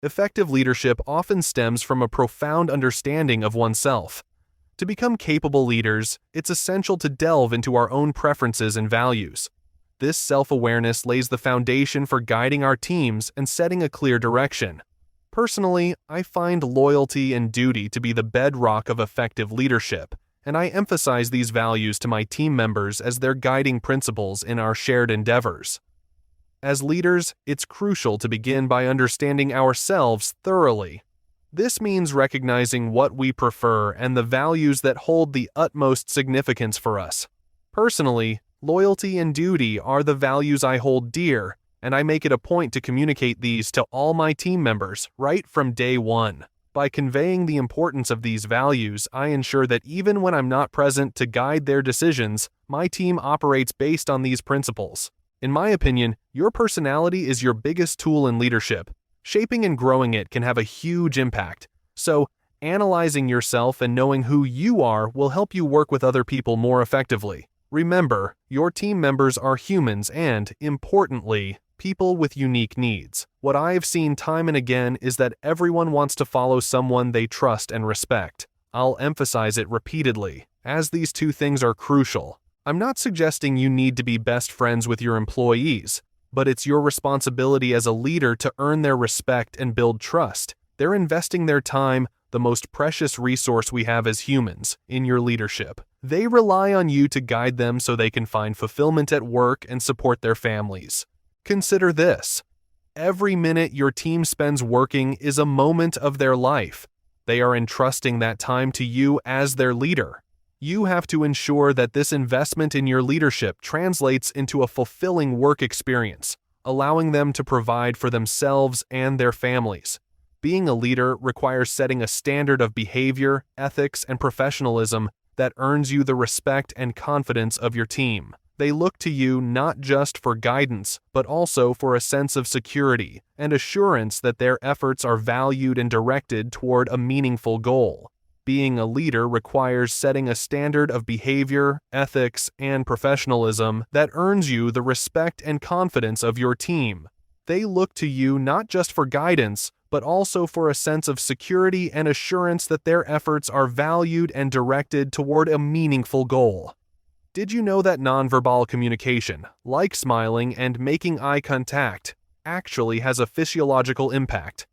Effective leadership often stems from a profound understanding of oneself. To become capable leaders, it's essential to delve into our own preferences and values. This self-awareness lays the foundation for guiding our teams and setting a clear direction. Personally, I find loyalty and duty to be the bedrock of effective leadership, and I emphasize these values to my team members as their guiding principles in our shared endeavors. As leaders, it's crucial to begin by understanding ourselves thoroughly. This means recognizing what we prefer and the values that hold the utmost significance for us. Personally, loyalty and duty are the values I hold dear, and I make it a point to communicate these to all my team members right from day one. By conveying the importance of these values, I ensure that even when I'm not present to guide their decisions, my team operates based on these principles. In my opinion, your personality is your biggest tool in leadership. Shaping and growing it can have a huge impact. So, analyzing yourself and knowing who you are will help you work with other people more effectively. Remember, your team members are humans and, importantly, people with unique needs. What I have seen time and again is that everyone wants to follow someone they trust and respect. I'll emphasize it repeatedly, as these two things are crucial. I'm not suggesting you need to be best friends with your employees, but it's your responsibility as a leader to earn their respect and build trust. They're investing their time, the most precious resource we have as humans, in your leadership. They rely on you to guide them so they can find fulfillment at work and support their families. Consider this. Every minute your team spends working is a moment of their life. They are entrusting that time to you as their leader. You have to ensure that this investment in your leadership translates into a fulfilling work experience, allowing them to provide for themselves and their families. Being a leader requires setting a standard of behavior, ethics, and professionalism that earns you the respect and confidence of your team. They look to you not just for guidance, but also for a sense of security and assurance that their efforts are valued and directed toward a meaningful goal. Being a leader requires setting a standard of behavior, ethics, and professionalism that earns you the respect and confidence of your team. They look to you not just for guidance, but also for a sense of security and assurance that their efforts are valued and directed toward a meaningful goal. Did you know that nonverbal communication, like smiling and making eye contact, actually has a physiological impact?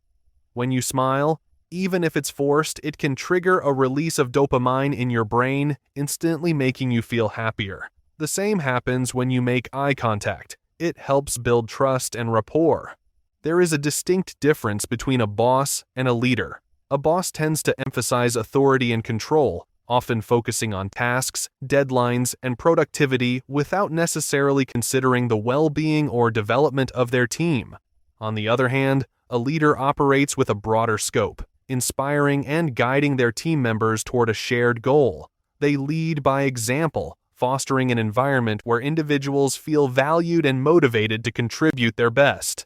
When you smile, even if it's forced, it can trigger a release of dopamine in your brain, instantly making you feel happier. The same happens when you make eye contact. It helps build trust and rapport. There is a distinct difference between a boss and a leader. A boss tends to emphasize authority and control, often focusing on tasks, deadlines, and productivity without necessarily considering the well-being or development of their team. On the other hand, a leader operates with a broader scope, inspiring and guiding their team members toward a shared goal. They lead by example, fostering an environment where individuals feel valued and motivated to contribute their best.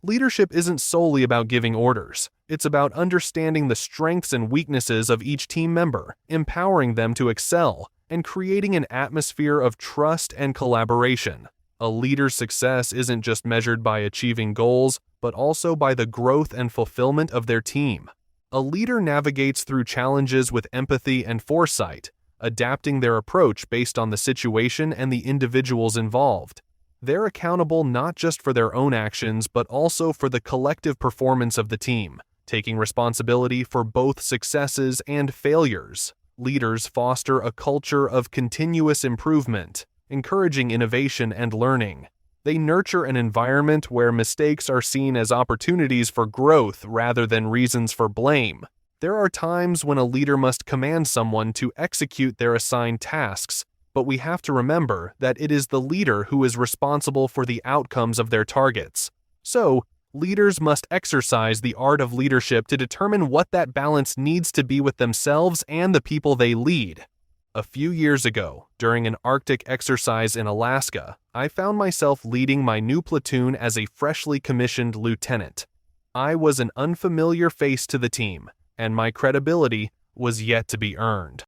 Leadership isn't solely about giving orders. It's about understanding the strengths and weaknesses of each team member, empowering them to excel, and creating an atmosphere of trust and collaboration. A leader's success isn't just measured by achieving goals, but also by the growth and fulfillment of their team. A leader navigates through challenges with empathy and foresight, adapting their approach based on the situation and the individuals involved. They're accountable not just for their own actions, but also for the collective performance of the team, taking responsibility for both successes and failures. Leaders foster a culture of continuous improvement, encouraging innovation and learning. They nurture an environment where mistakes are seen as opportunities for growth rather than reasons for blame. There are times when a leader must command someone to execute their assigned tasks, but we have to remember that it is the leader who is responsible for the outcomes of their targets. So, leaders must exercise the art of leadership to determine what that balance needs to be with themselves and the people they lead. A few years ago, during an Arctic exercise in Alaska, I found myself leading my new platoon as a freshly commissioned lieutenant. I was an unfamiliar face to the team, and my credibility was yet to be earned.